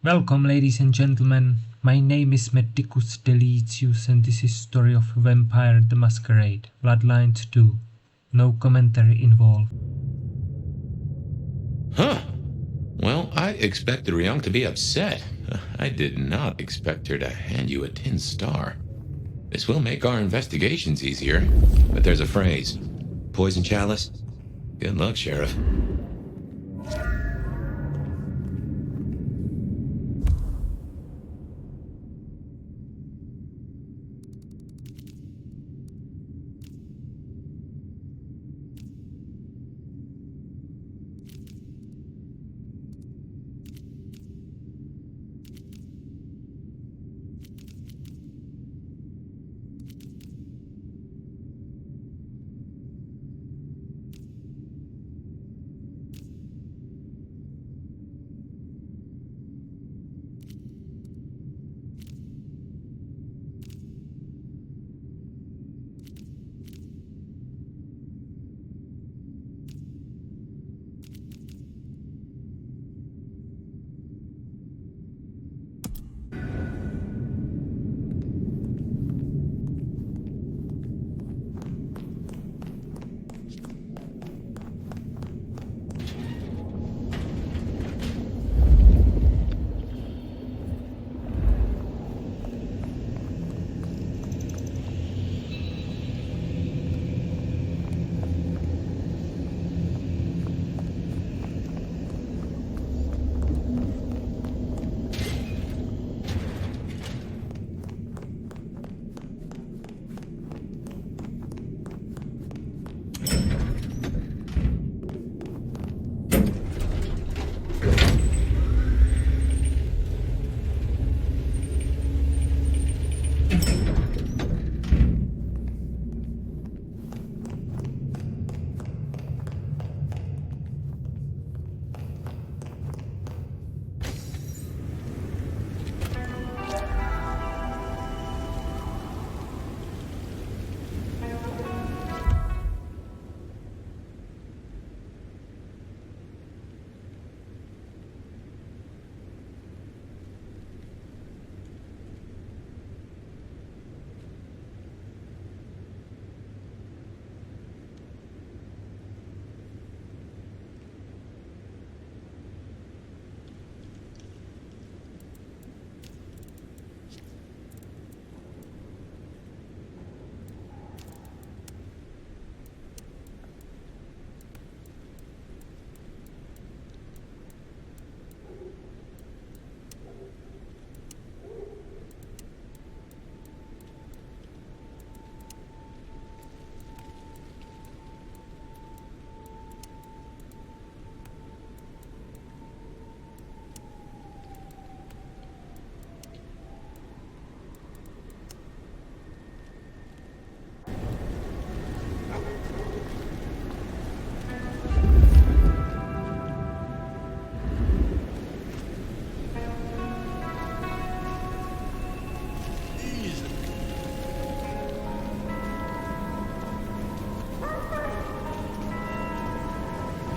Welcome, ladies and gentlemen. My name is Medicus Deletius, and this is Story of Vampire the Masquerade, Bloodlines 2. No commentary involved. Huh. Well, I expected Ryong to be upset. I did not expect her to hand you a tin star. This will make our investigations easier, but there's a phrase. Poison chalice? Good luck, Sheriff.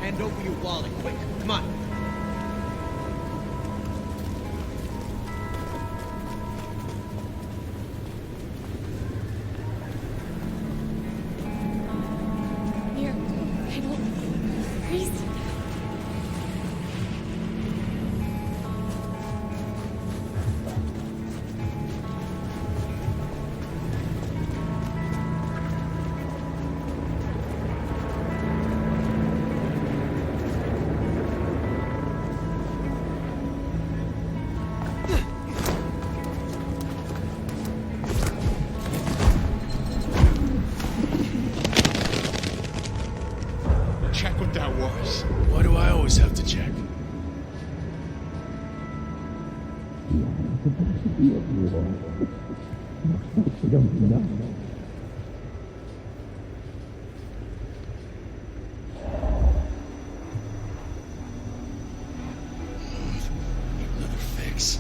Hand over your wallet, quick. Come on. You're a little crazy. Check what that was. Why do I always have to check? Another fix.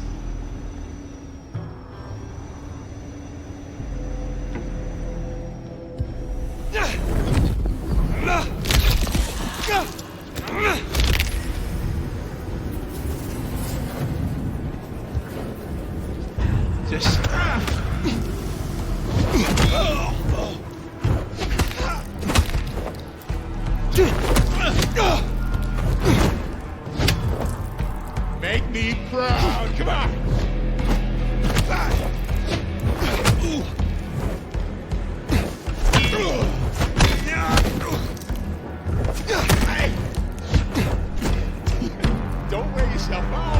Just... Make me proud. Come on. Don't wear yourself out.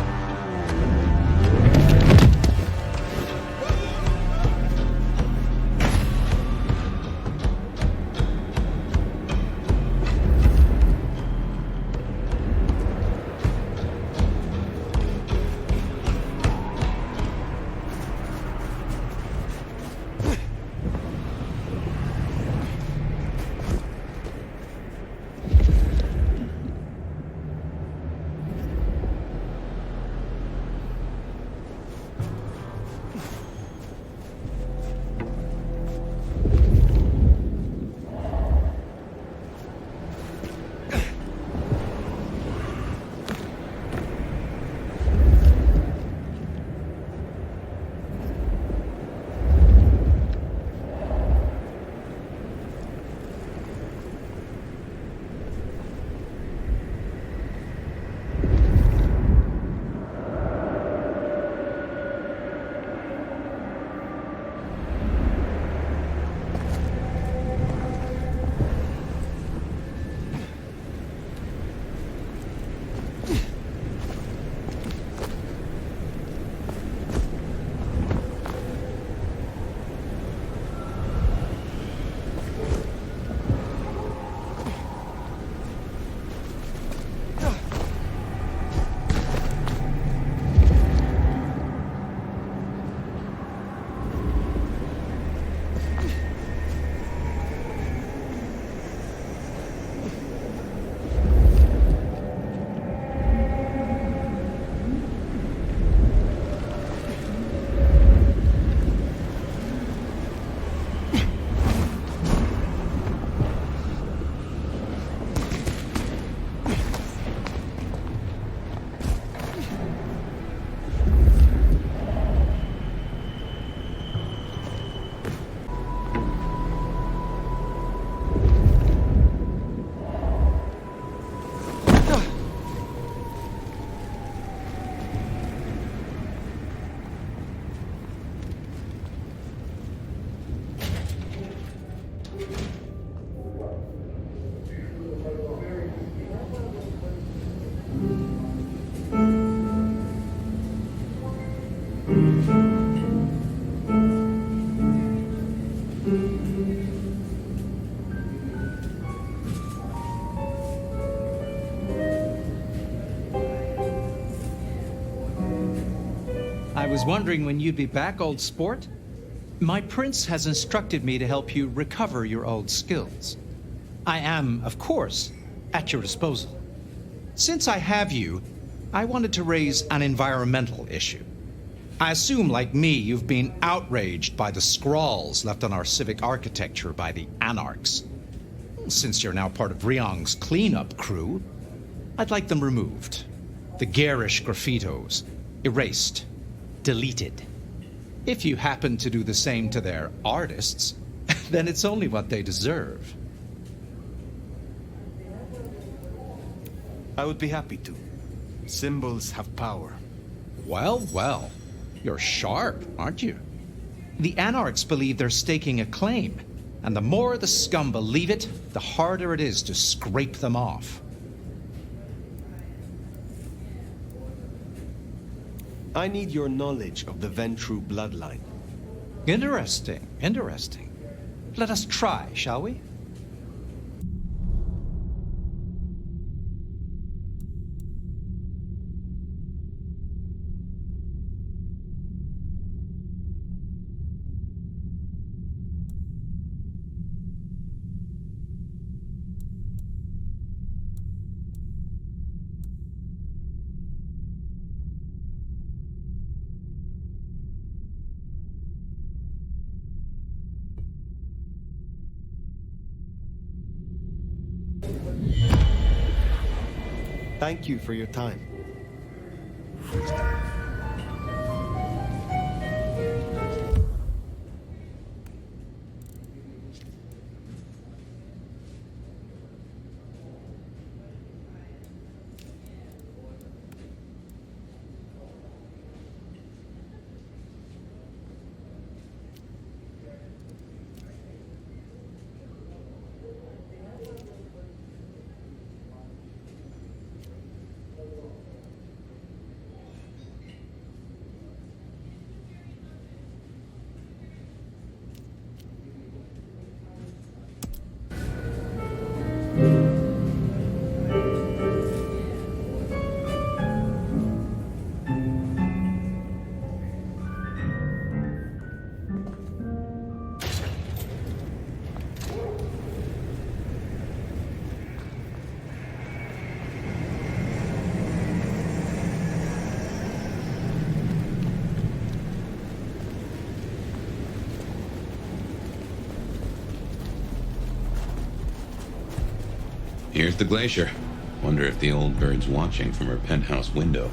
I was wondering when you'd be back, old sport. My prince has instructed me to help you recover your old skills. I am, of course, at your disposal. Since I have you, I wanted to raise an environmental issue. I assume, like me, you've been outraged by the scrawls left on our civic architecture by the anarchs. Since you're now part of Ryong's cleanup crew, I'd like them removed. The garish graffitos erased, deleted. If you happen to do the same to their artists, then it's only what they deserve. I would be happy to. Symbols have power. Well, well. You're sharp, aren't you? The anarchs believe they're staking a claim, and the more the scum believe it, the harder it is to scrape them off. I need your knowledge of the Ventru bloodline. Interesting, interesting. Let us try, shall we? Thank you for your time. Here's the glacier. Wonder if the old bird's watching from her penthouse window.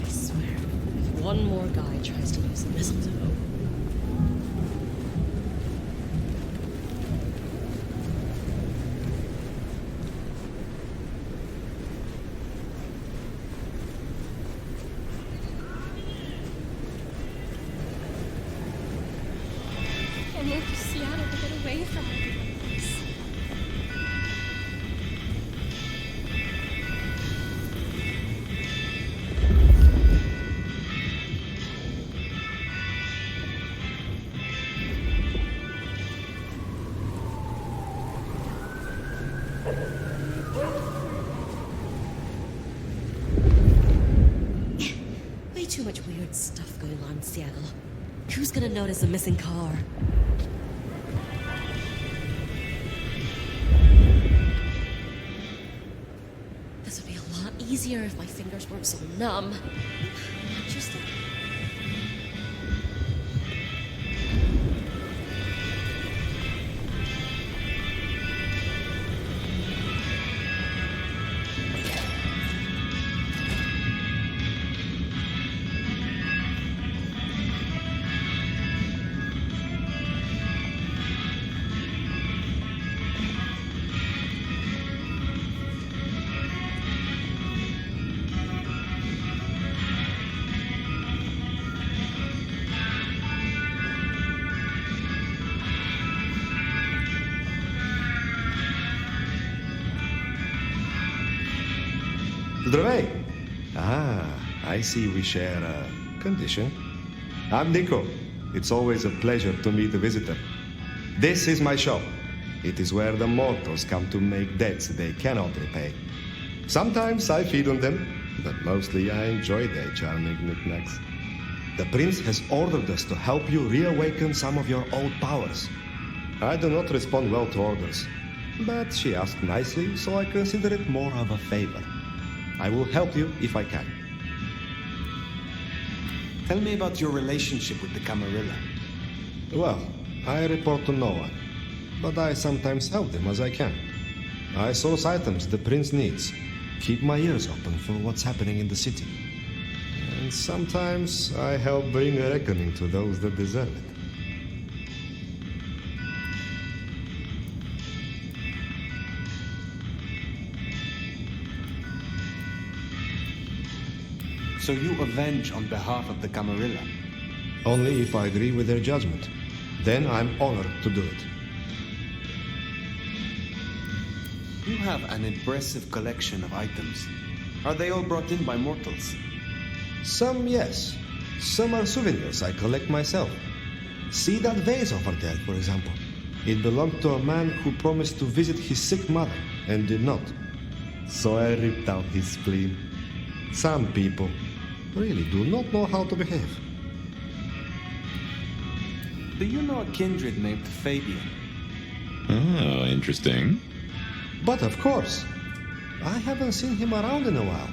I swear, if one more guy tries to use mistletoe. I moved to Seattle to get away from everyone else. Way too much weird stuff going on in Seattle. Who's gonna notice a missing car? This would be a lot easier if my fingers weren't so numb. Just Здравей! I see we share a condition. I'm Nico. It's always a pleasure to meet a visitor. This is my shop. It is where the mortals come to make debts they cannot repay. Sometimes I feed on them, but mostly I enjoy their charming knickknacks. The prince has ordered us to help you reawaken some of your old powers. I do not respond well to orders, but she asked nicely, so I consider it more of a favor. I will help you if I can. Tell me about your relationship with the Camarilla. Well, I report to no one, but I sometimes help them as I can. I source items the prince needs, keep my ears open for what's happening in the city. And sometimes I help bring a reckoning to those that deserve it. So you avenge on behalf of the Camarilla? Only if I agree with their judgment. Then I'm honored to do it. You have an impressive collection of items. Are they all brought in by mortals? Some, yes. Some are souvenirs I collect myself. See that vase over there, for example. It belonged to a man who promised to visit his sick mother and did not. So I ripped out his spleen. Some people really do not know how to behave. Do you know a kindred named Fabian? Oh, interesting. But of course. I haven't seen him around in a while,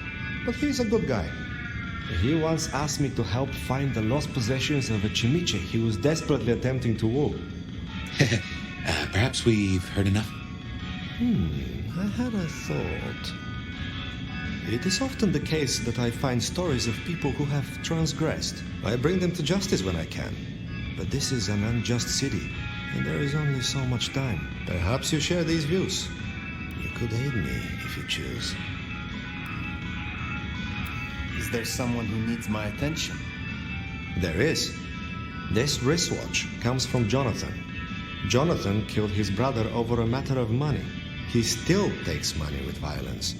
but he's a good guy. He once asked me to help find the lost possessions of a chimiche he was desperately attempting to woo. Perhaps we've heard enough. I had a thought. It is often the case that I find stories of people who have transgressed. I bring them to justice when I can. But this is an unjust city, and there is only so much time. Perhaps you share these views. You could aid me if you choose. Is there someone who needs my attention? There is. This wristwatch comes from Jonathan. Jonathan killed his brother over a matter of money. He still takes money with violence.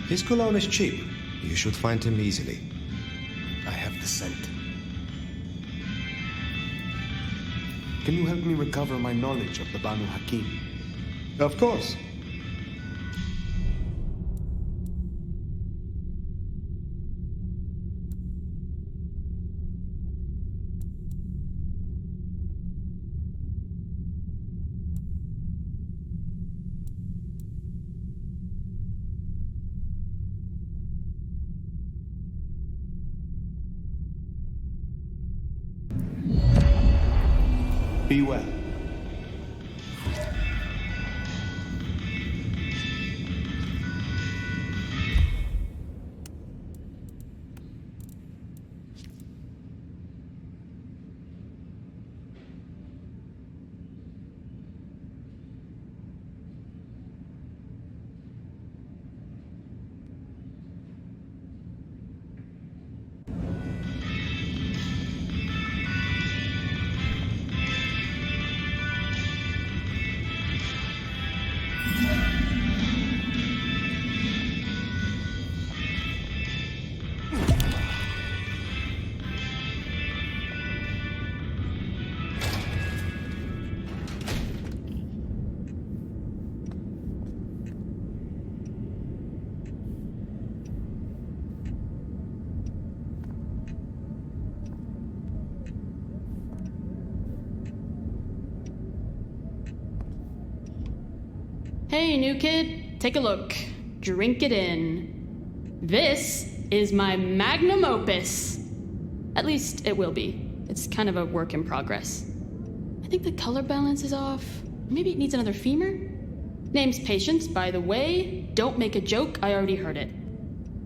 His cologne is cheap. You should find him easily. I have the scent. Can you help me recover my knowledge of the Banu Hakim? Of course. Be well. Hey, new kid, take a look. Drink it in. This is my magnum opus. At least it will be. It's kind of a work in progress. I think the color balance is off. Maybe it needs another femur? Name's Patience, by the way. Don't make a joke, I already heard it.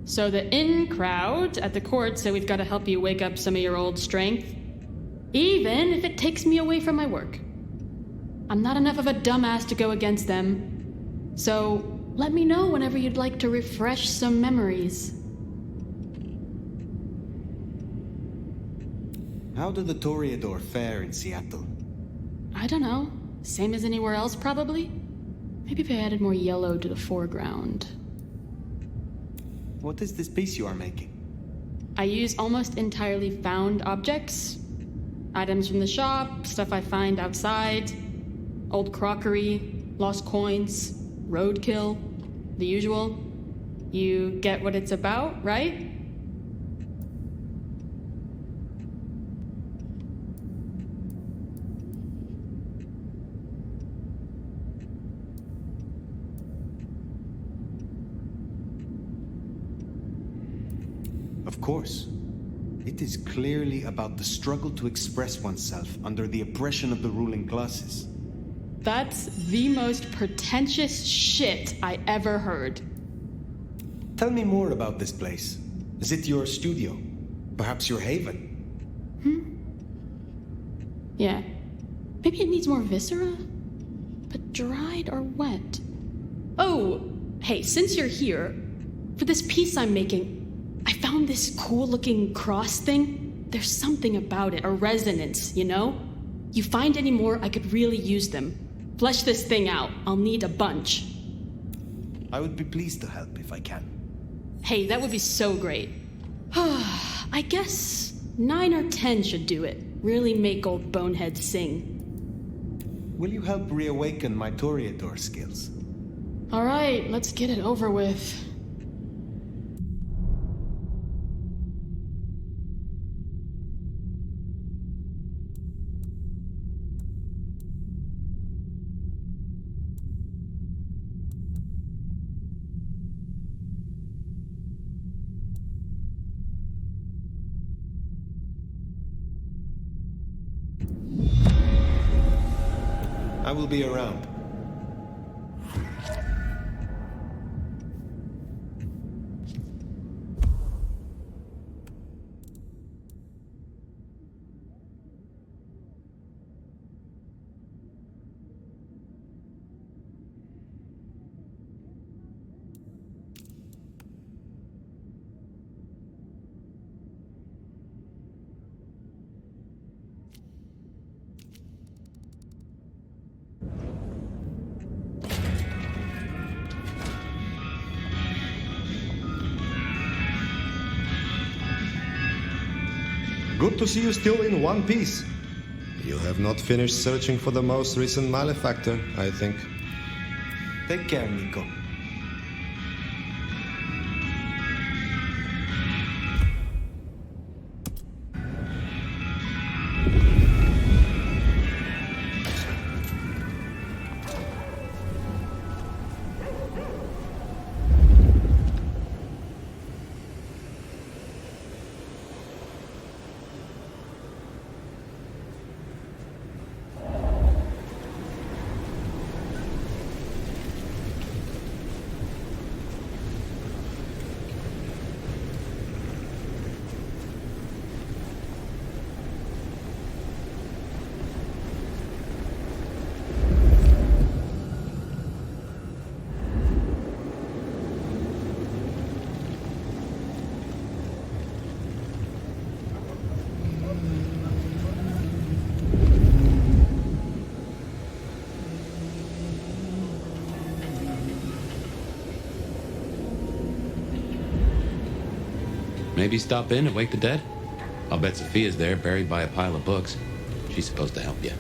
So the in crowd at the court said we've got to help you wake up some of your old strength. Even if it takes me away from my work. I'm not enough of a dumbass to go against them. So, let me know whenever you'd like to refresh some memories. How do the Toreador fare in Seattle? I don't know. Same as anywhere else, probably? Maybe if I added more yellow to the foreground. What is this piece you are making? I use almost entirely found objects. Items from the shop, stuff I find outside, old crockery, lost coins, roadkill, the usual. You get what it's about, right? Of course. It is clearly about the struggle to express oneself under the oppression of the ruling classes. That's the most pretentious shit I ever heard. Tell me more about this place. Is it your studio? Perhaps your haven? Yeah. Maybe it needs more viscera? But dried or wet? Oh, hey, since you're here, for this piece I'm making, I found this cool-looking cross thing. There's something about it, a resonance, you know? You find any more, I could really use them. Flesh this thing out. I'll need a bunch. I would be pleased to help if I can. Hey, that would be so great. I guess 9 or 10 should do it. Really make old boneheads sing. Will you help reawaken my Toreador skills? All right, let's get it over with. I will be around. Good to see you still in one piece. You have not finished searching for the most recent malefactor, I think. Take care, Nico. maybe stop in and wake the dead? I'll bet Sophia's there, buried by a pile of books. She's supposed to help you.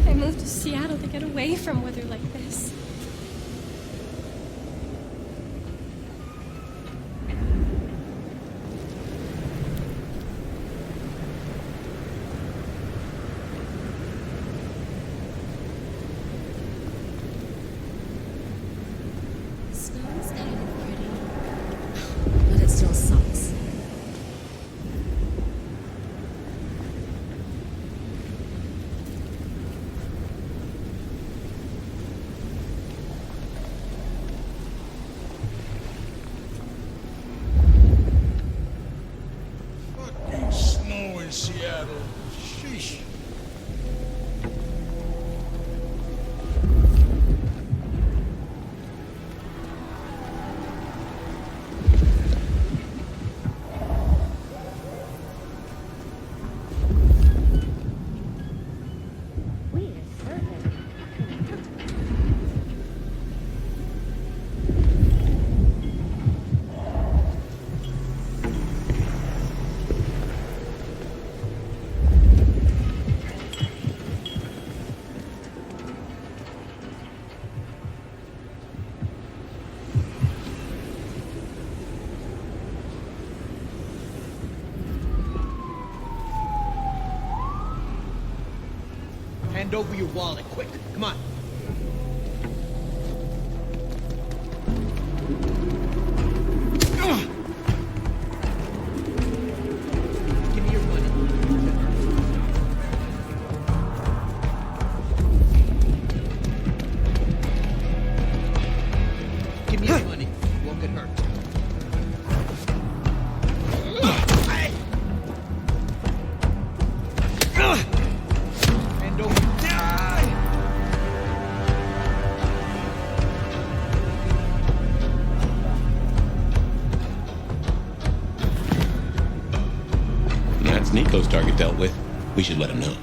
I moved to Seattle to get away from weather like this. Snow's kind of pretty, but it still sucks. Fucking snow in Seattle. Sheesh. Hand over your wallet, quick. Come on. Give me your money. Give me your money. You won't get hurt. Hand over. That's Nico's target dealt with. We should let him know.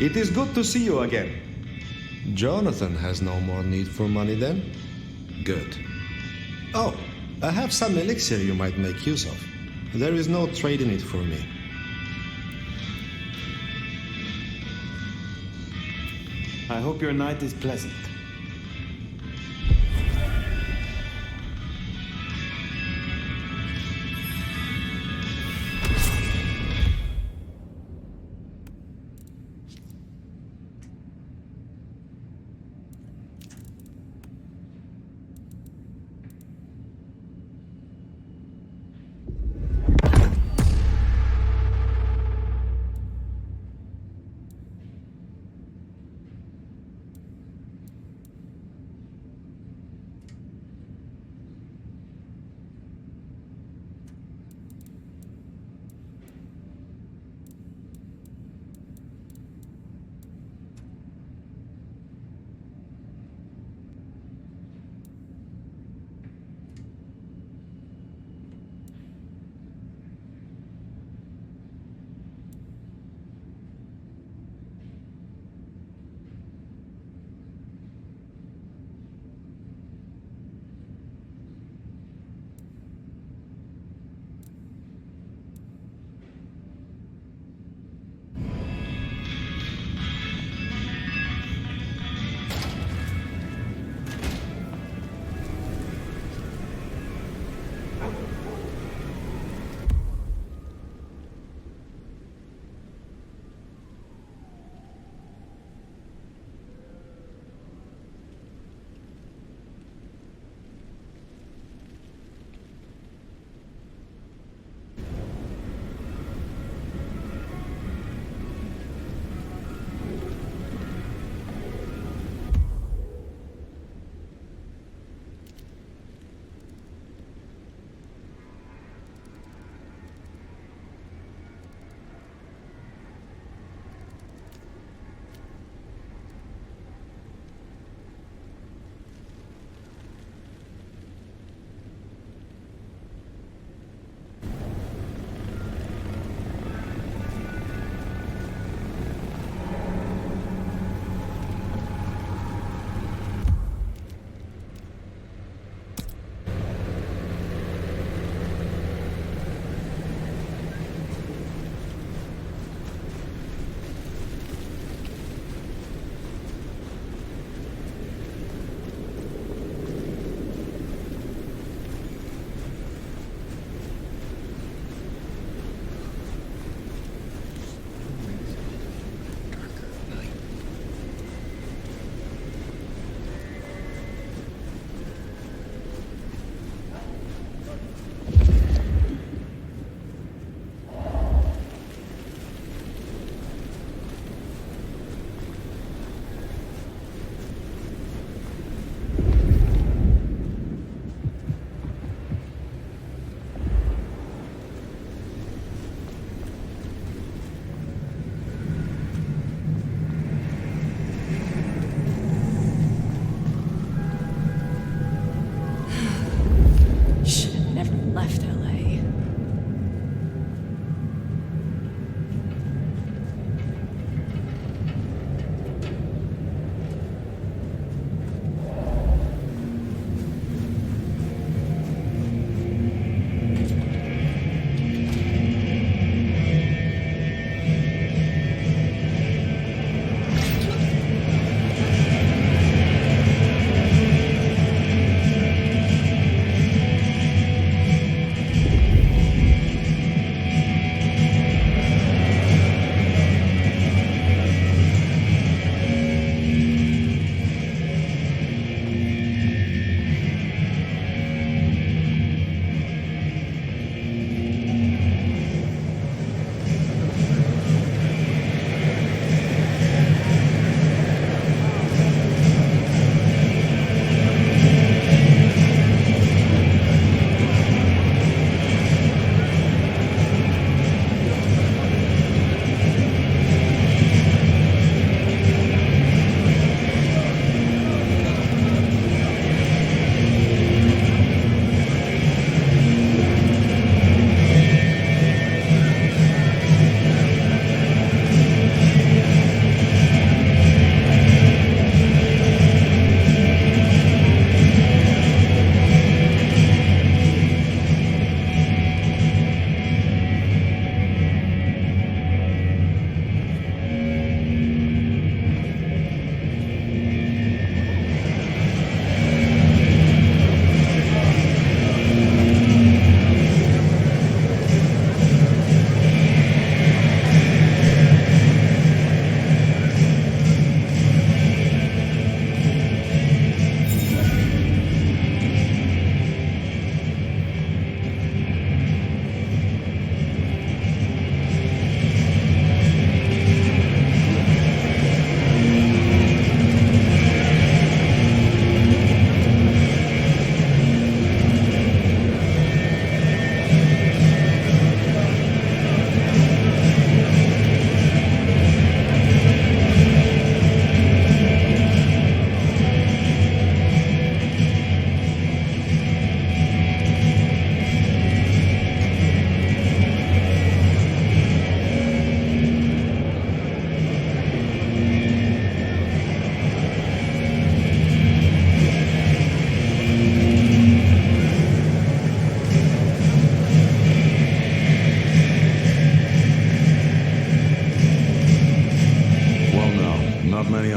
It is good to see you again. Jonathan has no more need for money then? Good. Oh, I have some elixir you might make use of. There is no trade in it for me. I hope your night is pleasant.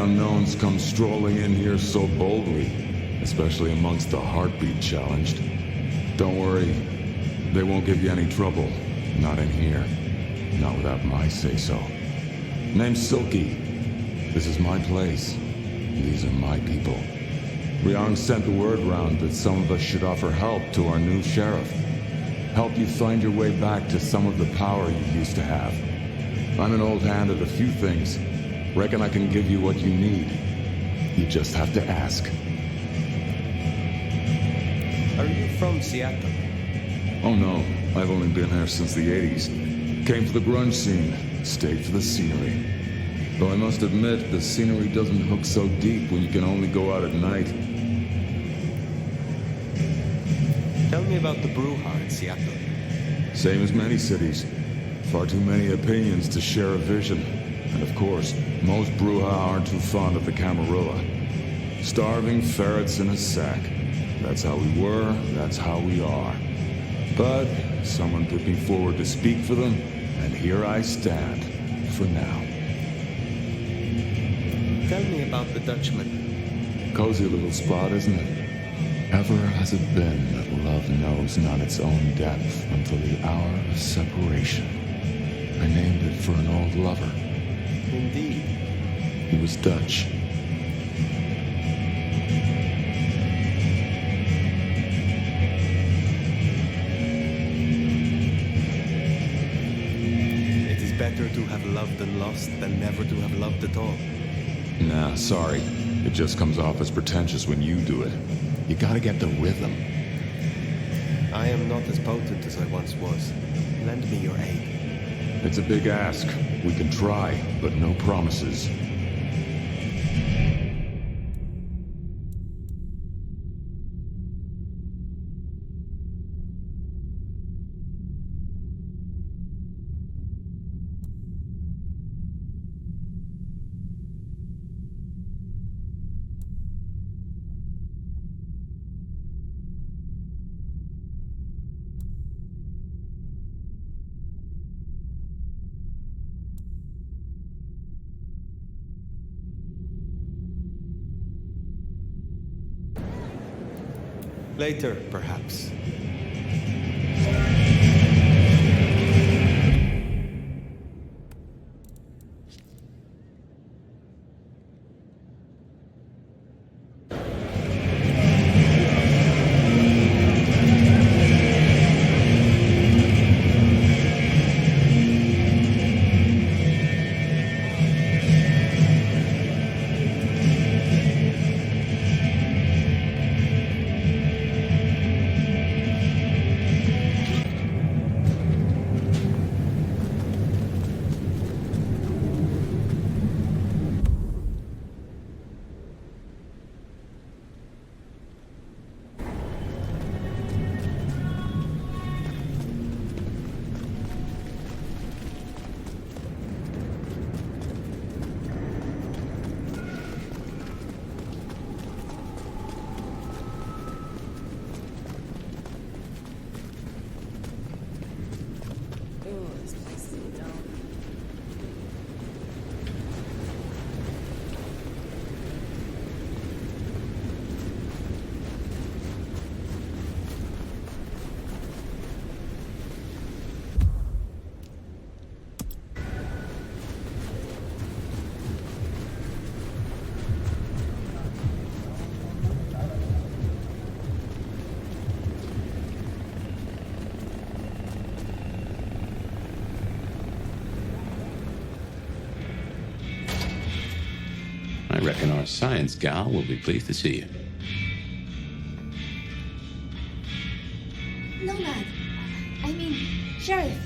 unknowns come strolling in here so boldly, especially amongst the heartbeat challenged. Don't worry, they won't give you any trouble. Not in here. Not without my say-so. Name's Silky. This is my place. These are my people. Ryang sent the word round that some of us should offer help to our new sheriff. Help you find your way back to some of the power you used to have. I'm an old hand at a few things. Reckon I can give you what you need. You just have to ask. Are you from Seattle? Oh no, I've only been here since the 80s. Came for the grunge scene, stayed for the scenery. Though I must admit, the scenery doesn't hook so deep when you can only go out at night. Tell me about the brouhaha in Seattle. Same as many cities. Far too many opinions to share a vision. And of course, most brouhaha aren't too fond of the Camarilla. Starving ferrets in a sack. That's how we were, that's how we are. But someone put me forward to speak for them, and here I stand, for now. Tell me about the Dutchman. Cozy little spot, isn't it? Ever has it been that love knows not its own depth until the hour of separation. I named it for an old lover. Indeed. He was Dutch. It is better to have loved and lost than never to have loved at all. Nah, sorry. It just comes off as pretentious when you do it. You gotta get the rhythm. I am not as potent as I once was. Lend me your aid. It's a big ask. We can try, but no promises. Later, perhaps. I reckon our science gal will be pleased to see you. No, lad. I mean, Sheriff.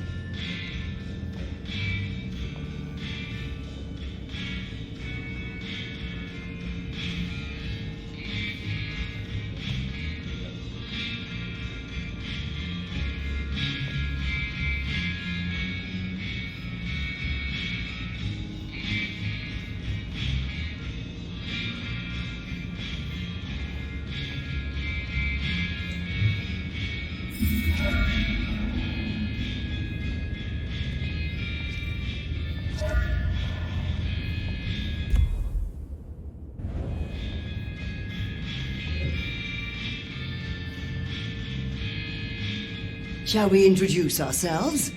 Shall we introduce ourselves?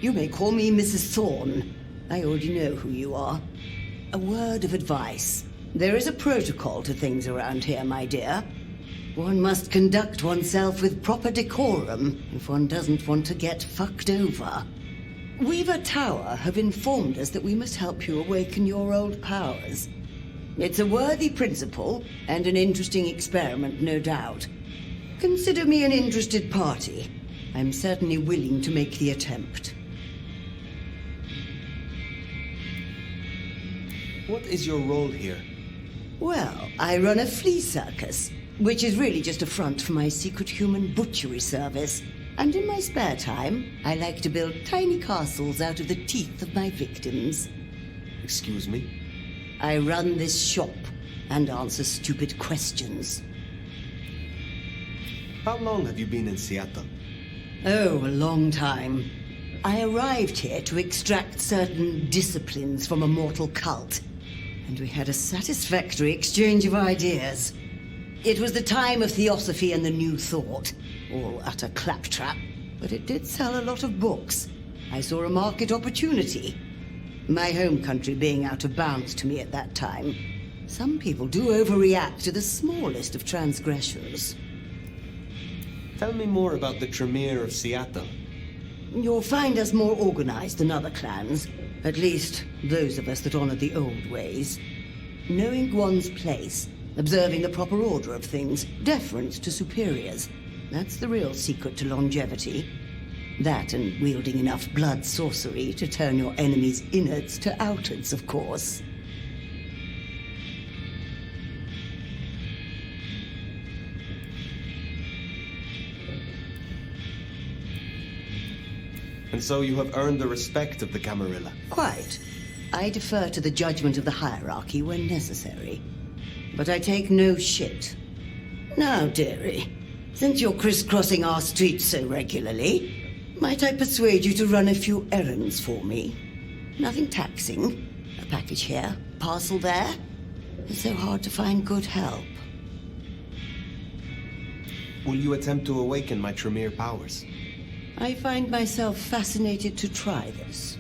You may call me Mrs. Thorne. I already know who you are. A word of advice. There is a protocol to things around here, my dear. One must conduct oneself with proper decorum if one doesn't want to get fucked over. Weaver Tower have informed us that we must help you awaken your old powers. It's a worthy principle and an interesting experiment, no doubt. Consider me an interested party. I'm certainly willing to make the attempt. What is your role here? Well, I run a flea circus, which is really just a front for my secret human butchery service. And in my spare time, I like to build tiny castles out of the teeth of my victims. Excuse me? I run this shop and answer stupid questions. How long have you been in Seattle? Oh, a long time. I arrived here to extract certain disciplines from a mortal cult, and we had a satisfactory exchange of ideas. It was the time of Theosophy and the New Thought, all utter claptrap, but it did sell a lot of books. I saw a market opportunity. My home country being out of bounds to me at that time. Some people do overreact to the smallest of transgressions. Tell me more about the Tremere of Seattle. You'll find us more organized than other clans. At least, those of us that honor the old ways. Knowing one's place, observing the proper order of things, deference to superiors. That's the real secret to longevity. That and wielding enough blood sorcery to turn your enemy's innards to outards, of course. And so you have earned the respect of the Camarilla. Quite. I defer to the judgment of the hierarchy when necessary. But I take no shit. Now, dearie, since you're crisscrossing our streets so regularly, might I persuade you to run a few errands for me? Nothing taxing. A package here, parcel there. It's so hard to find good help. Will you attempt to awaken my Tremere powers? I find myself fascinated to try this.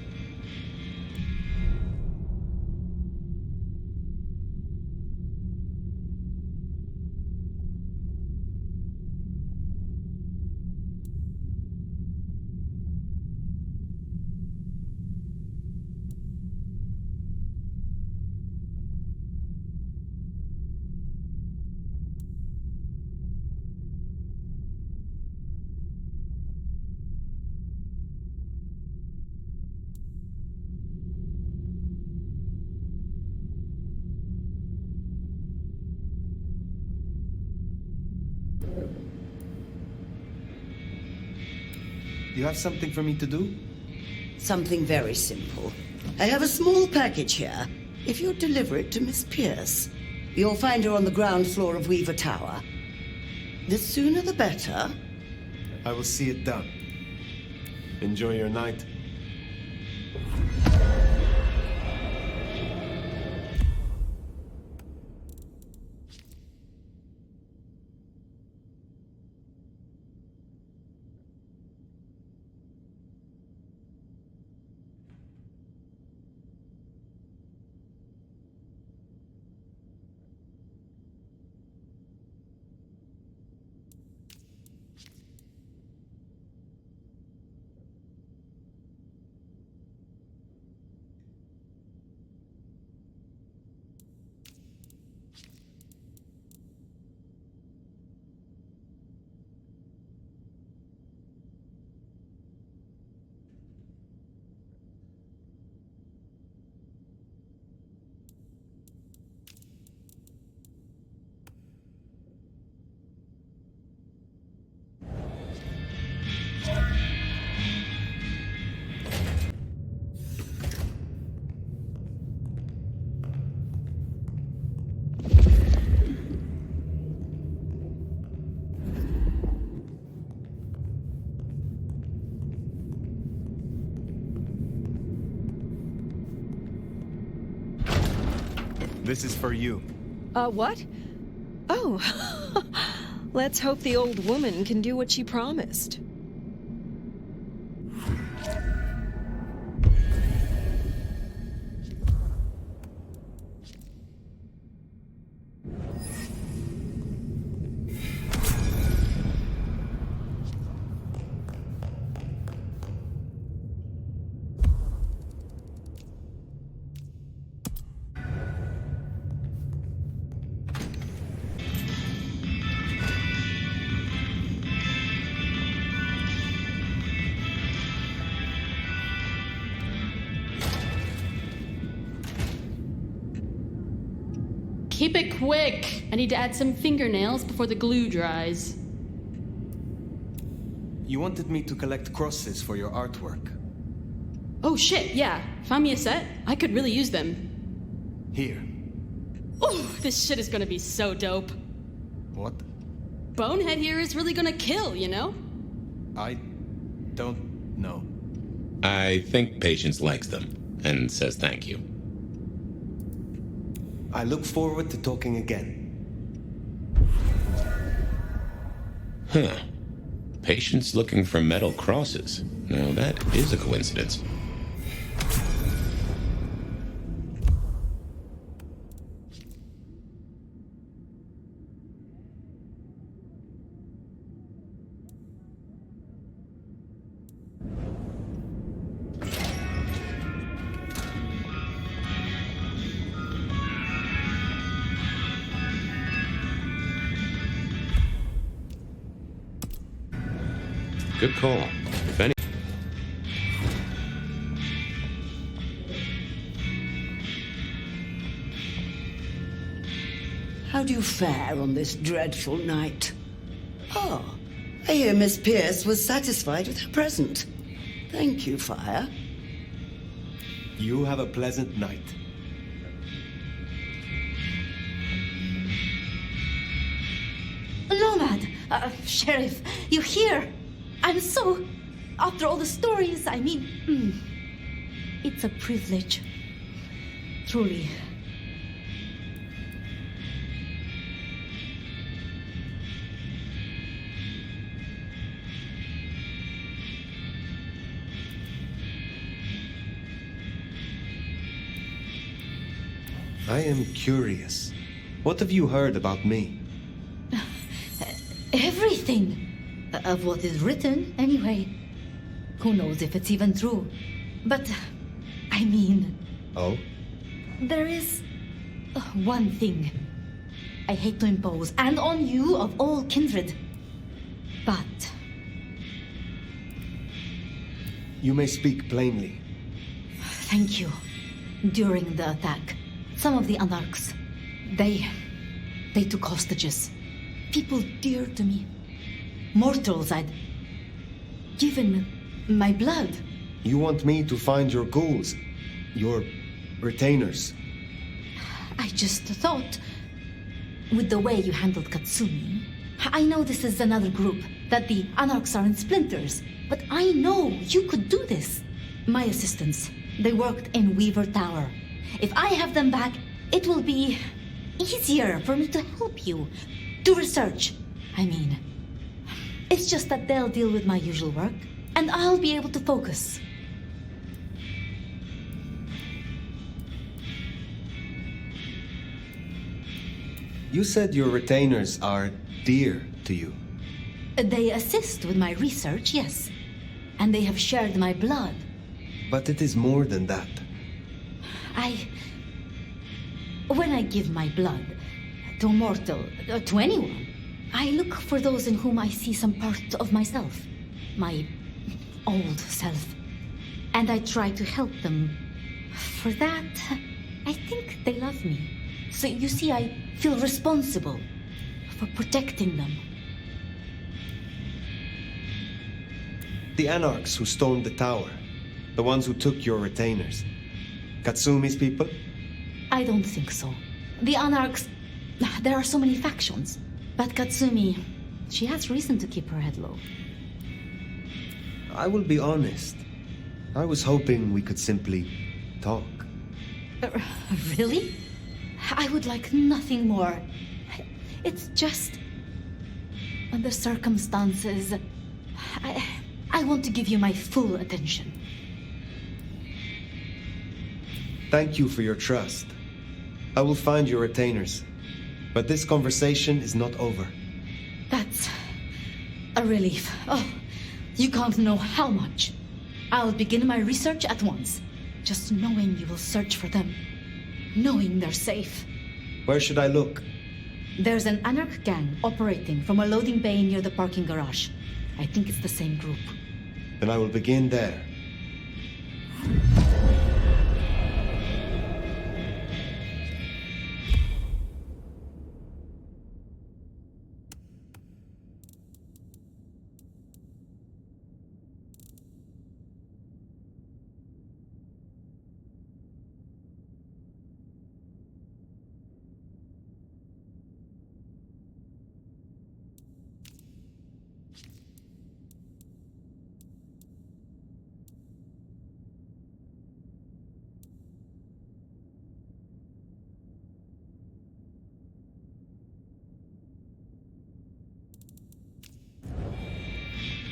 You have something for me to do? Something very simple. I have a small package here. If you'd deliver it to Miss Pierce, you'll find her on the ground floor of Weaver Tower. The sooner the better. I will see it done. Enjoy your night. This is for you. What? Oh. Let's hope the old woman can do what she promised. Keep it quick! I need to add some fingernails before the glue dries. You wanted me to collect crosses for your artwork. Oh shit, yeah. Find me a set. I could really use them. Here. Oh, this shit is gonna be so dope. What? Bonehead here is really gonna kill, you know? I don't know. I think Patience likes them and says thank you. I look forward to talking again. Huh. Patience looking for metal crosses. Now that is a coincidence. Good call. If any... How do you fare on this dreadful night? Oh, I hear Miss Pierce was satisfied with her present. Thank you, Fire. You have a pleasant night. Nomad! Sheriff, you here? I'm so... After all the stories, I mean... It's a privilege. Truly. I am curious. What have you heard about me? Everything. Of what is written, anyway. Who knows if it's even true? But, I mean... Oh? There is... one thing. I hate to impose, and on you of all kindred. But... You may speak plainly. Thank you. During the attack, some of the Anarchs, they took hostages. People dear to me. Mortals I'd given my blood. You want me to find your ghouls? Your retainers? I just thought, with the way you handled Katsumi, I know this is another group, that the Anarchs are in splinters, but I know you could do this. My assistants, they worked in Weaver Tower. If I have them back, it will be easier for me to help you. Do research, I mean. It's just that they'll deal with my usual work, and I'll be able to focus. You said your retainers are dear to you. They assist with my research, yes. And they have shared my blood. But it is more than that. When I give my blood to a mortal, to anyone, I look for those in whom I see some part of myself. My old self. And I try to help them. For that, I think they love me. So you see, I feel responsible for protecting them. The Anarchs who stormed the tower. The ones who took your retainers. Katsumi's people? I don't think so. The Anarchs... There are so many factions. But Katsumi, she has reason to keep her head low. I will be honest. I was hoping we could simply talk. Really? I would like nothing more. It's just... the circumstances... I I want to give you my full attention. Thank you for your trust. I will find your retainers. But this conversation is not over. That's a relief. Oh, you can't know how much. I'll begin my research at once. Just knowing you will search for them. Knowing they're safe. Where should I look? There's an anarch gang operating from a loading bay near the parking garage. I think it's the same group. Then I will begin there.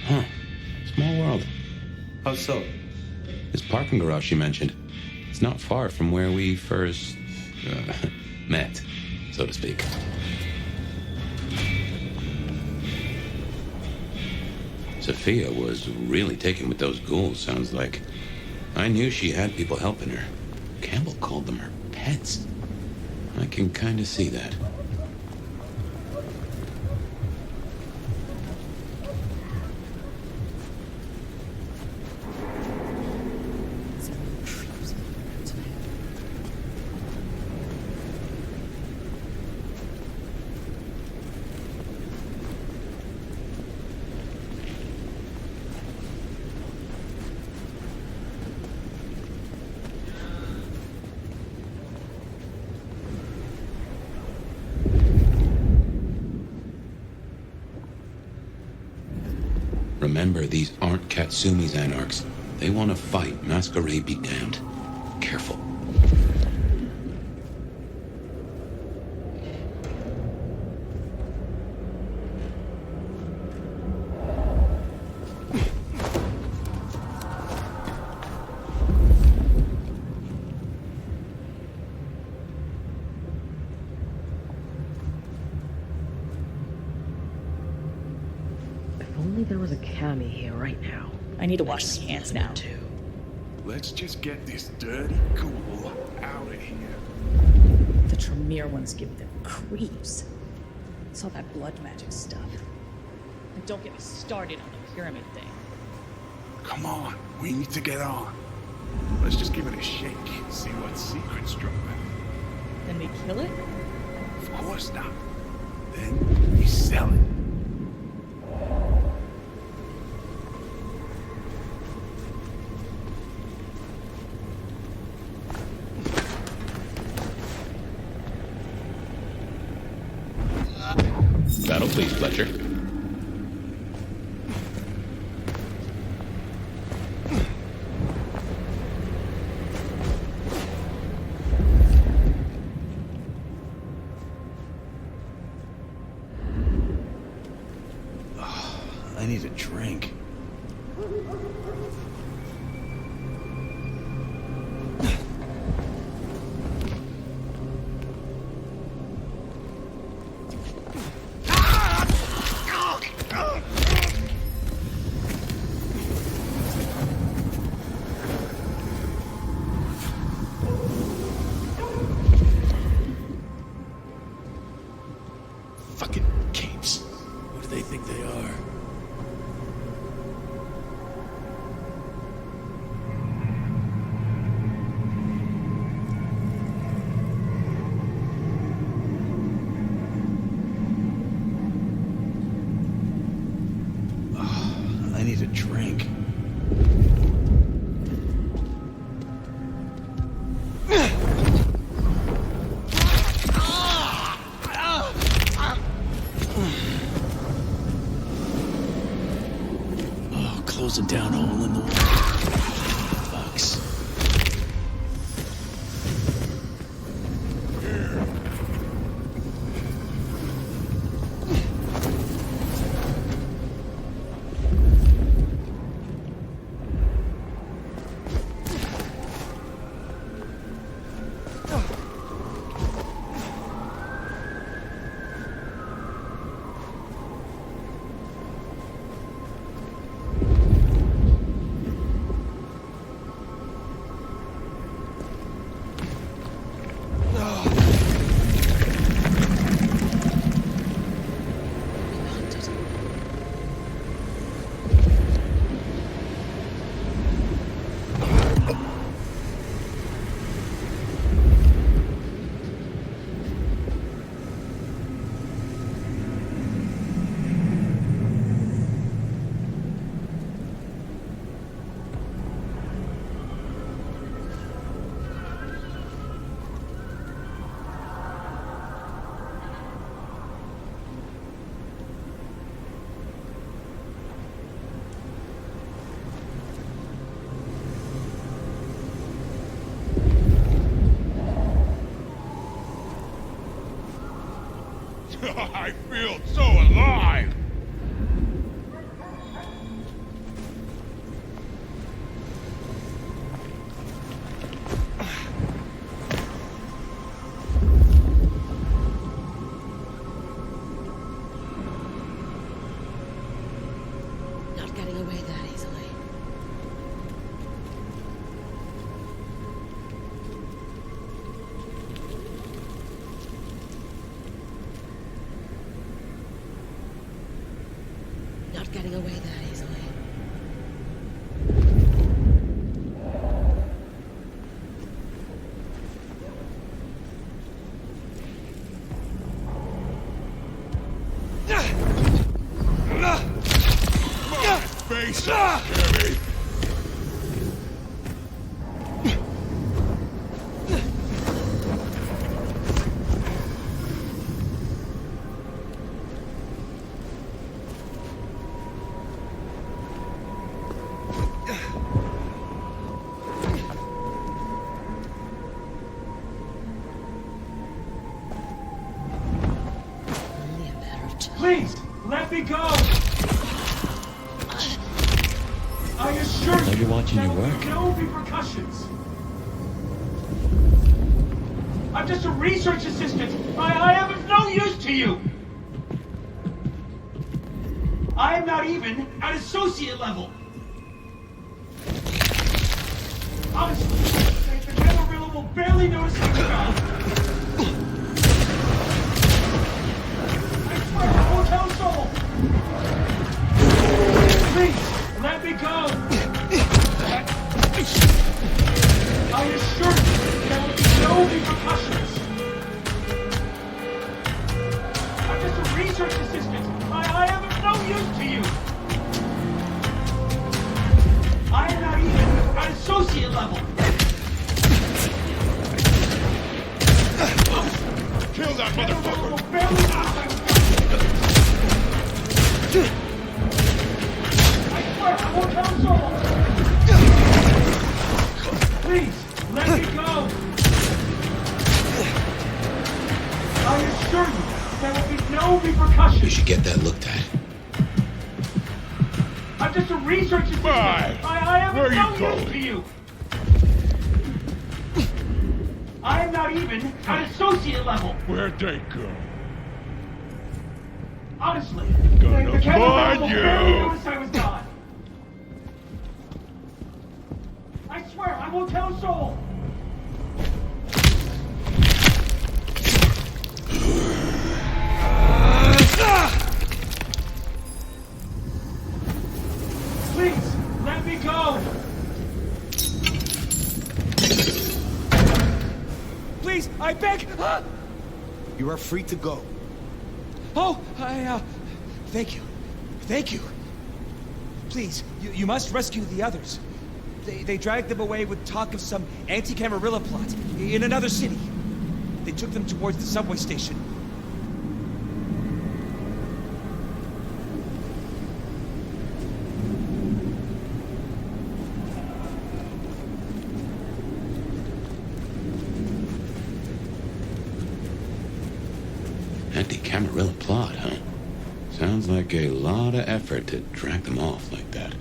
Huh. Small world. How so? This parking garage you mentioned, it's not far from where we first met, so to speak. Sophia was really taken with those ghouls, sounds like. I knew she had people helping her. Campbell called them her pets. I can kind of see that. Remember, these aren't Katsumi's anarchs. They want to fight. Masquerade be damned. Careful. There was a cami here right now. I need to wash my hands now. Too. Let's just get this dirty ghoul out of here. The Tremere ones give them creeps. It's all that blood magic stuff. And don't get me started on the pyramid thing. Come on, we need to get on. Let's just give it a shake, see what secrets drop out. Then we kill it? Of course not. Then we sell it. That'll please Fletcher. I need a drink. Fucking capes. Who do they think they are? I need a drink. Close a down hole in the wall. Fucks. I feel so alive! Not getting away that easily. Not getting away that easily. Face heavy. Only a matter of time. Please, let me go! I assure Are you watching there your will work? be no repercussions. I'm just a research assistant. I am of no use to you. I am not even at associate level. Honestly, the Camarilla will barely notice my job. I swear I won't tell a soul. Please, let me go. I assure you, there will be no repercussions. I'm just a research assistant. I am of no use to you. I am not even at associate level. Kill that motherfucker! Will barely notice I was I swear I won't tell a soul. Please, let me go. I assure you, there will be no repercussions. You should get that looked at. I'm just a research assistant. Bye. I am Where of are no you going? use to you. I am not even at associate level. Where'd they go? Honestly, Gonna the Camarilla find will you. barely notice I was gone. I swear I won't tell a soul. Please, let me go. Please, I beg! You are free to go. Oh, thank you. Thank you. Please, you must rescue the others. They dragged them away with talk of some anti-Camarilla plot in another city. They took them towards the subway station. Anti-Camarilla plot, huh? Sounds like a lot of effort to drag them off like that.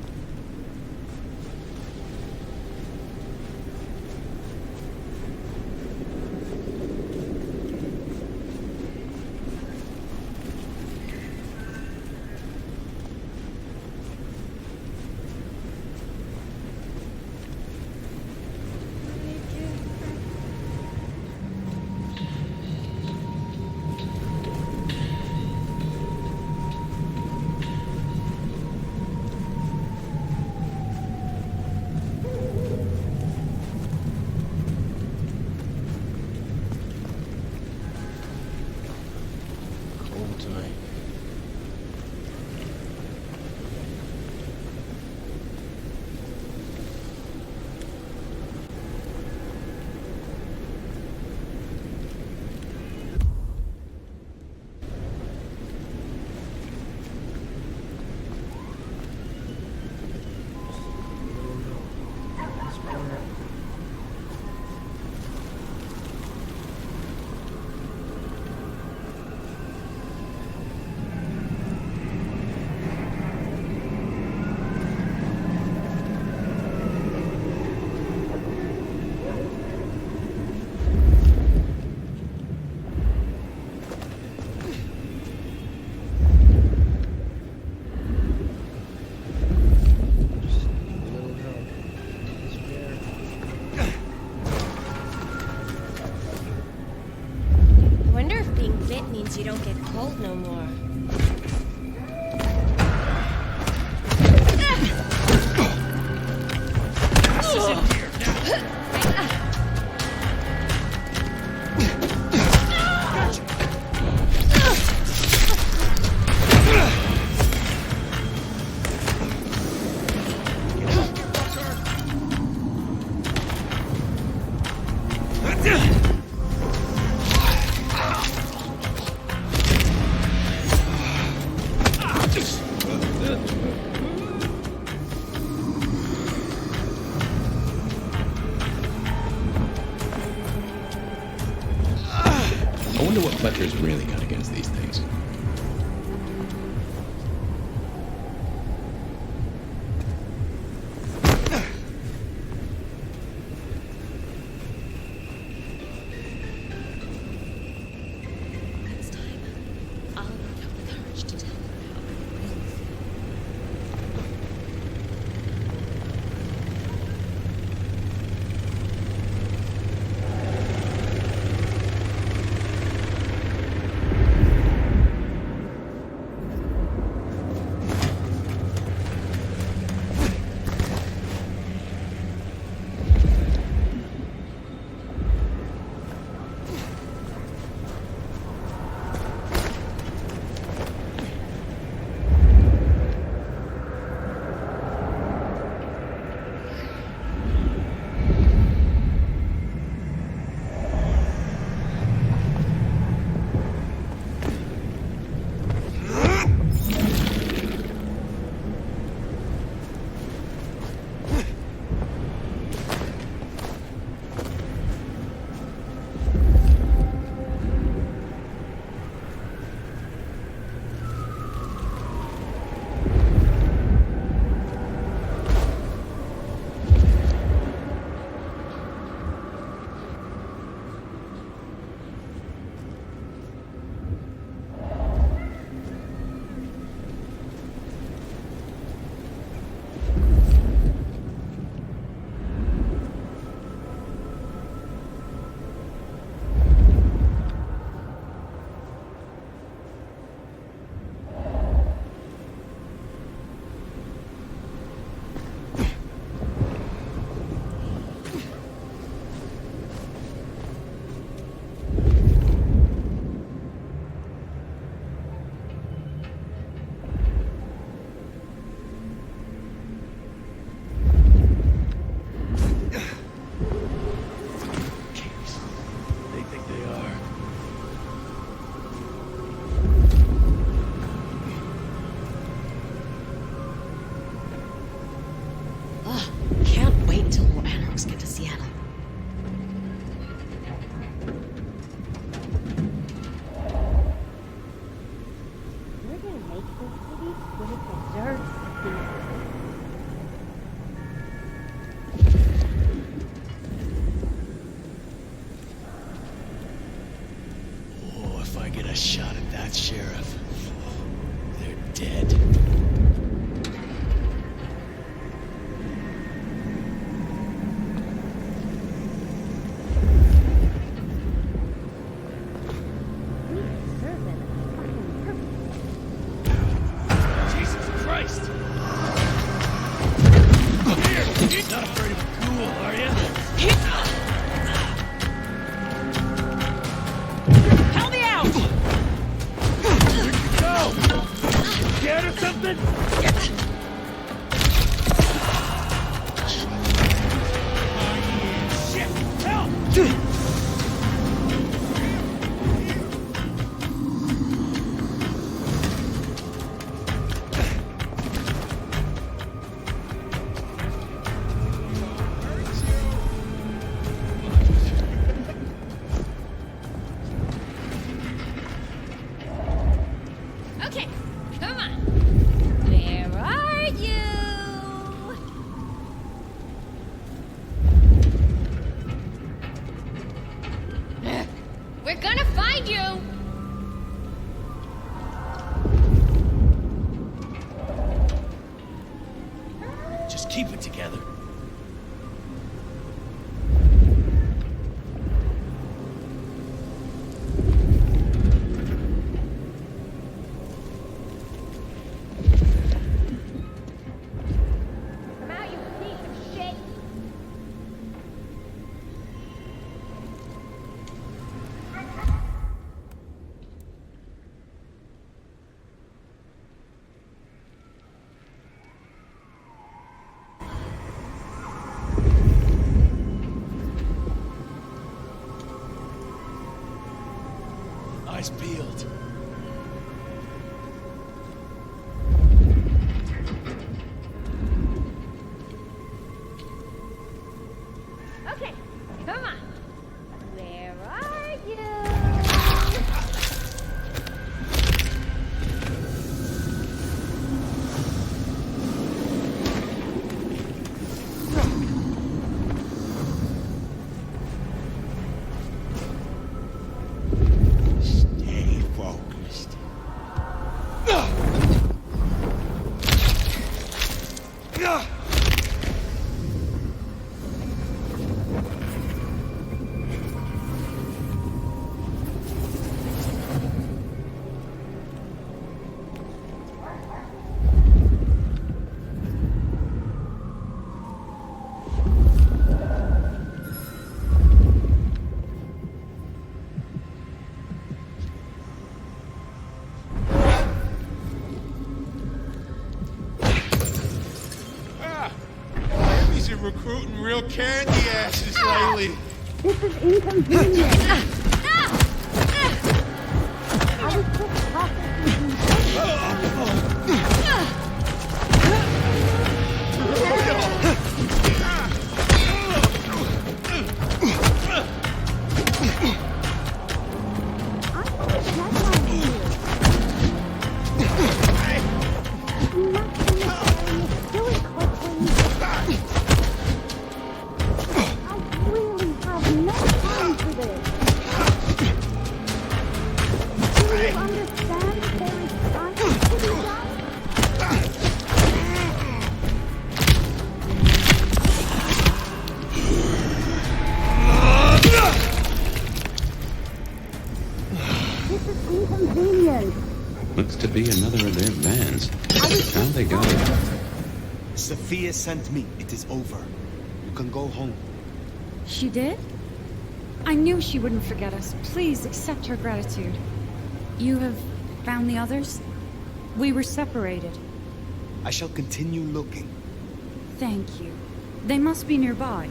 wonder what Fletcher's really got against these things. Next time, I'll work up the courage to tell her how I really feel. A shot at that sheriff. They're dead. Jesus Christ! You're not afraid of a ghoul, are you? Help me out! Scared or something? Shit! Help! Okay, come on. Where are you? We're gonna find you. Just keep it together. Come out, you piece of shit. Eyes peeled. Okay, come on. Where are you? Guys are recruiting real candy asses lately. This is inconvenient. I was just Looks to be another of their vans. How they got it? Sophia sent me. It is over. You can go home. She did? I knew she wouldn't forget us. Please accept her gratitude. You have found the others? We were separated. I shall continue looking. Thank you. They must be nearby.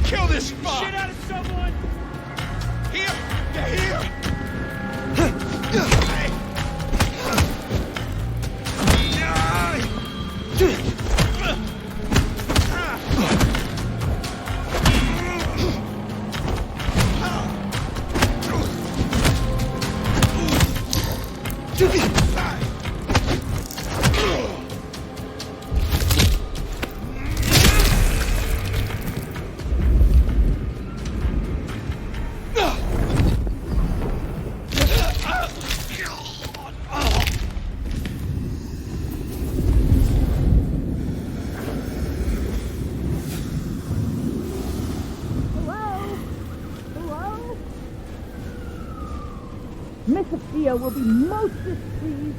Kill this spot! Shit out of someone! Here! They're here! Miss Sophia will be most displeased.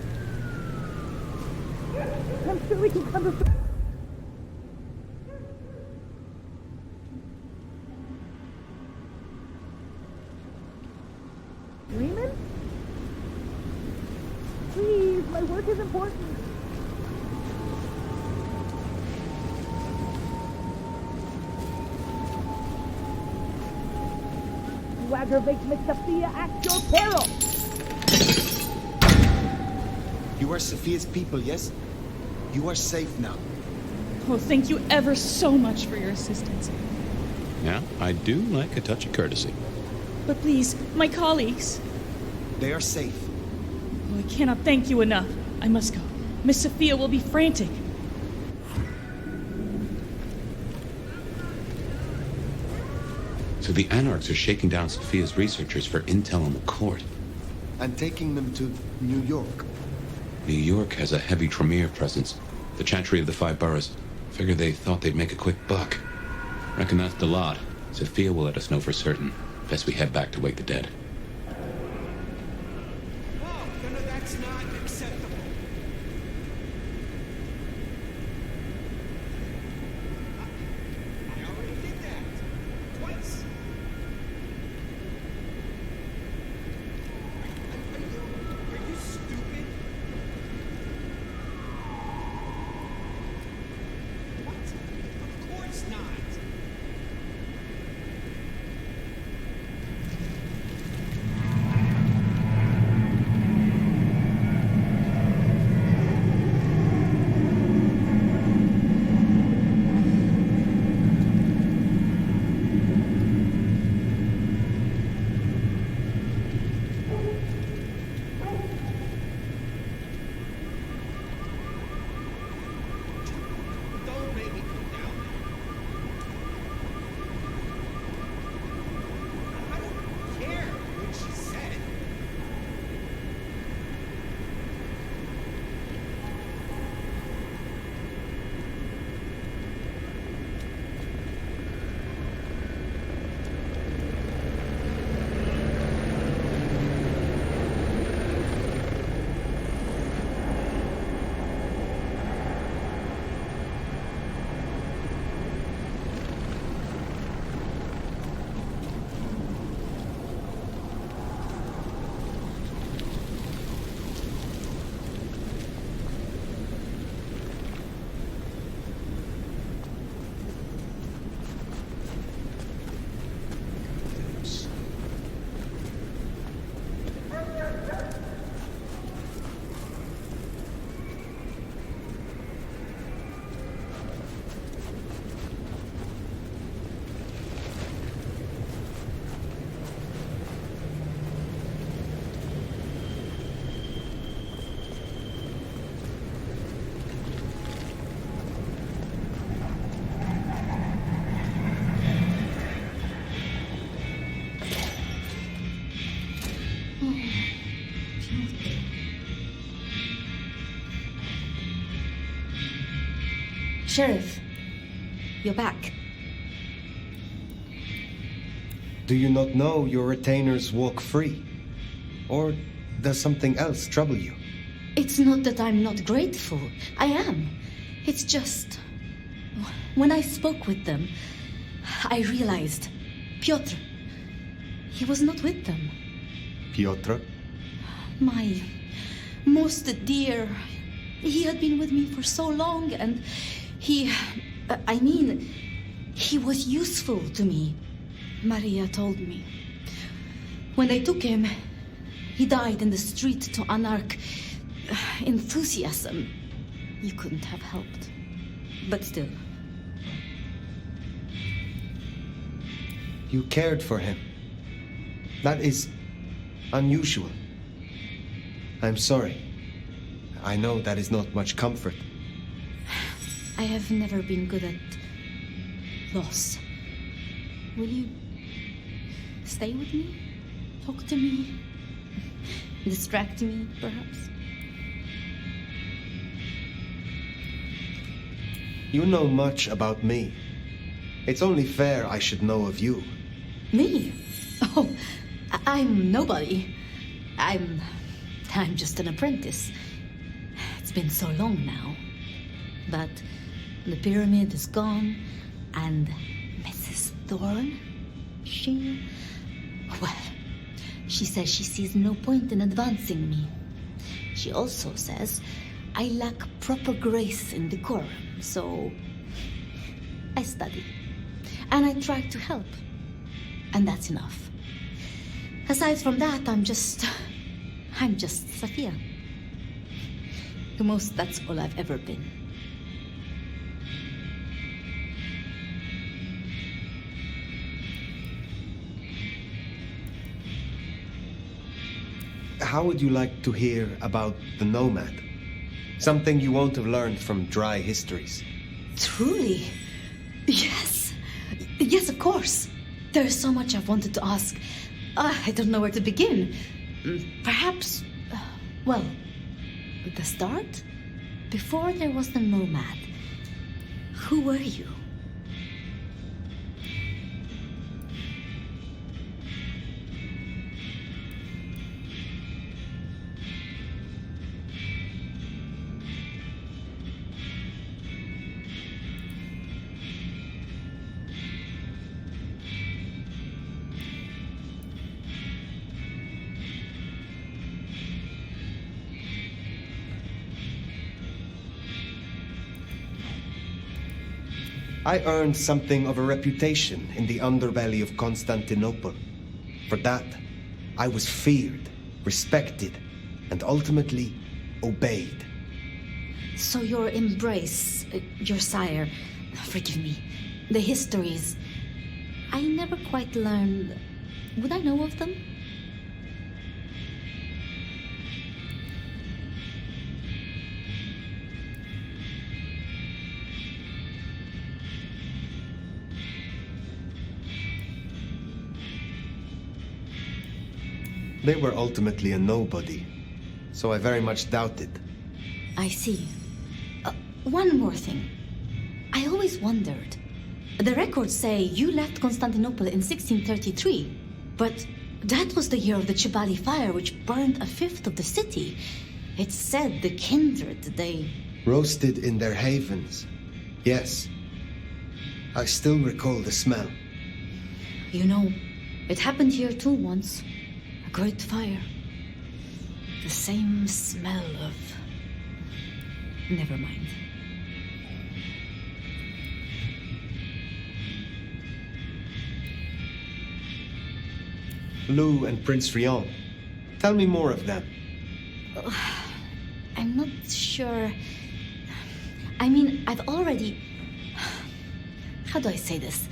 I'm sure we can come to... Freeman? Please, my work is important. You aggravate Miss Sophia at your peril. You are Sophia's people, yes? You are safe now. Well, thank you ever so much for your assistance. Yeah, I do like a touch of courtesy. But please, my colleagues. They are safe. Oh, I cannot thank you enough. I must go. Miss Sophia will be frantic. So the Anarchs are shaking down Sophia's researchers for intel on the court. And taking them to New York. New York has a heavy Tremere presence. The Chantry of the Five Boroughs. Figure they thought they'd make a quick buck. Reckon that's the lot. Sophia will let us know for certain. Best we head back to wake the dead. That's not acceptable. I already did that. Twice. Are you stupid? What? Of course not. Sheriff, you're back. Do you not know your retainers walk free? Or does something else trouble you? It's not that I'm not grateful. I am. It's just... when I spoke with them, I realized Piotr, he was not with them. Piotr? My most dear. He had been with me for so long, and he was useful to me. Maria told me. When they took him, he died in the street to Anarch enthusiasm. You couldn't have helped. But still. You cared for him. That is unusual. I'm sorry. I know that is not much comfort. I have never been good at loss. Will you stay with me? Talk to me? Distract me, perhaps? You know much about me. It's only fair I should know of you. Me? Oh, I'm nobody. I'm just an apprentice. It's been so long now. But the pyramid is gone, and Mrs. Thorne, well, she says she sees no point in advancing me. She also says I lack proper grace and decorum, so I study. And I try to help. And that's enough. Aside from that, I'm just Sophia. The most, that's all I've ever been. How would you like to hear about the Nomad? Something you won't have learned from dry histories. Truly? Yes. Yes, of course. There's so much I've wanted to ask. I don't know where to begin. Perhaps, well, the start? Before there was the Nomad, who were you? I earned something of a reputation in the underbelly of Constantinople. For that, I was feared, respected, and ultimately obeyed. So your embrace, your sire, forgive me, the histories, I never quite learned. Would I know of them? They were ultimately a nobody, so I very much doubted. I see. One more thing. I always wondered. The records say you left Constantinople in 1633, but that was the year of the Chibali fire, which burned a fifth of the city. It's said the kindred, they... Roasted in their havens. Yes. I still recall the smell. You know, it happened here too once. A great fire. The same smell of... Never mind. Lou and Prince Rion. Tell me more of them. I'm not sure... I mean, I've already... How do I say this?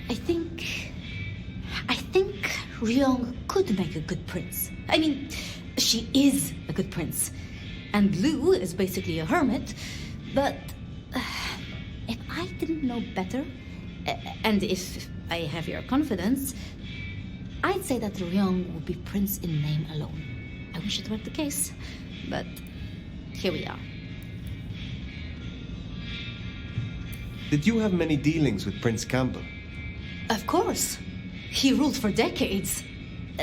I think Ryong could make a good prince. I mean, she is a good prince. And Lou is basically a hermit. But if I didn't know better, and if I have your confidence, I'd say that Ryong would be prince in name alone. I wish it were the case, but here we are. Did you have many dealings with Prince Campbell? Of course. He ruled for decades.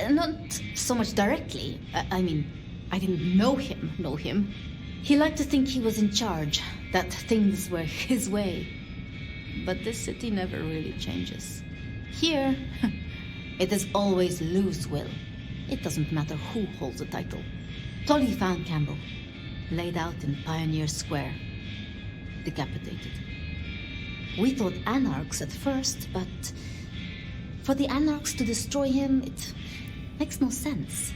Not so much directly. I mean, I didn't know him. He liked to think he was in charge, that things were his way. But this city never really changes. Here, it is always Lou's will. It doesn't matter who holds the title. Tolly found Campbell, laid out in Pioneer Square, decapitated. We thought anarchs at first, but for the anarchs to destroy him, it makes no sense.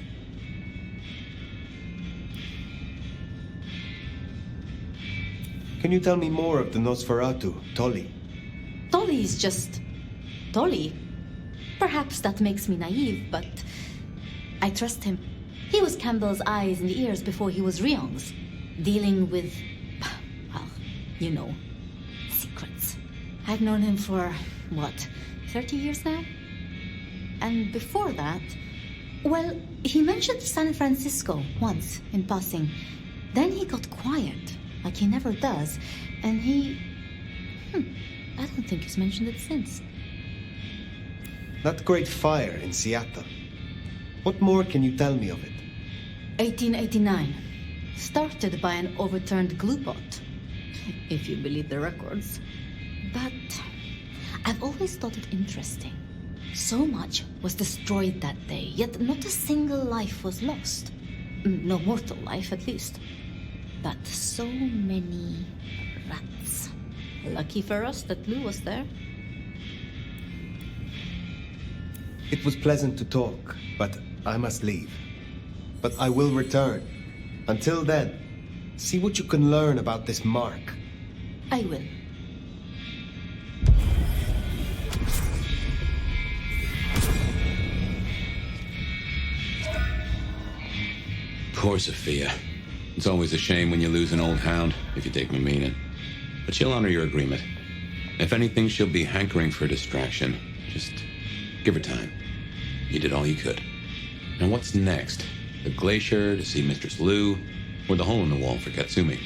Can you tell me more of the Nosferatu, Tolly? Tolly is just Tolly. Perhaps that makes me naive, but I trust him. He was Campbell's eyes and ears before he was Ryong's, dealing with, well, you know, secrets. I've known him for, 30 years now? And before that, well, he mentioned San Francisco once, in passing. Then he got quiet, like he never does, and I don't think he's mentioned it since. That great fire in Seattle. What more can you tell me of it? 1889. Started by an overturned glue pot, if you believe the records. But I've always thought it interesting. So much was destroyed that day, yet not a single life was lost. No mortal life, at least. But so many rats. Lucky for us that Lou was there. It was pleasant to talk, but I must leave. But I will return. Until then, see what you can learn about this mark. I will. Poor Sophia. It's always a shame when you lose an old hound, if you take my meaning. But she'll honor your agreement. If anything, she'll be hankering for distraction. Just give her time. You did all you could. Now what's next? The glacier to see Mistress Lou, or the hole in the wall for Katsumi?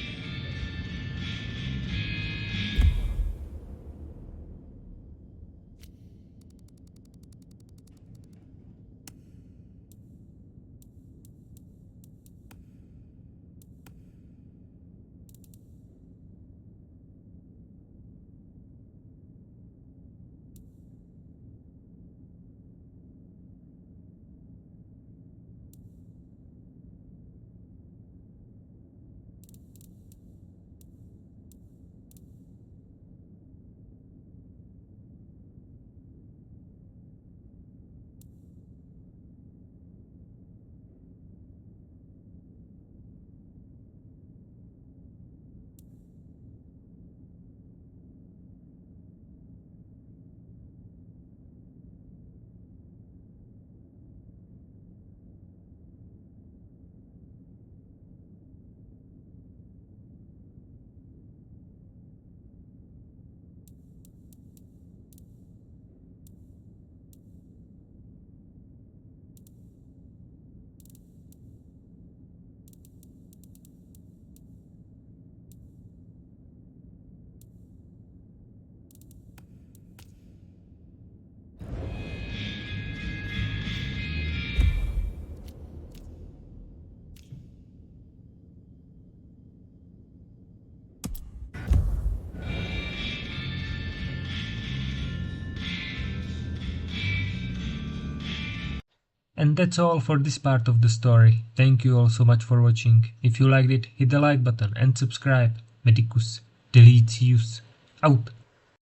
And that's all for this part of the story. Thank you all so much for watching. If you liked it, hit the like button and subscribe. Medicus Delicious out.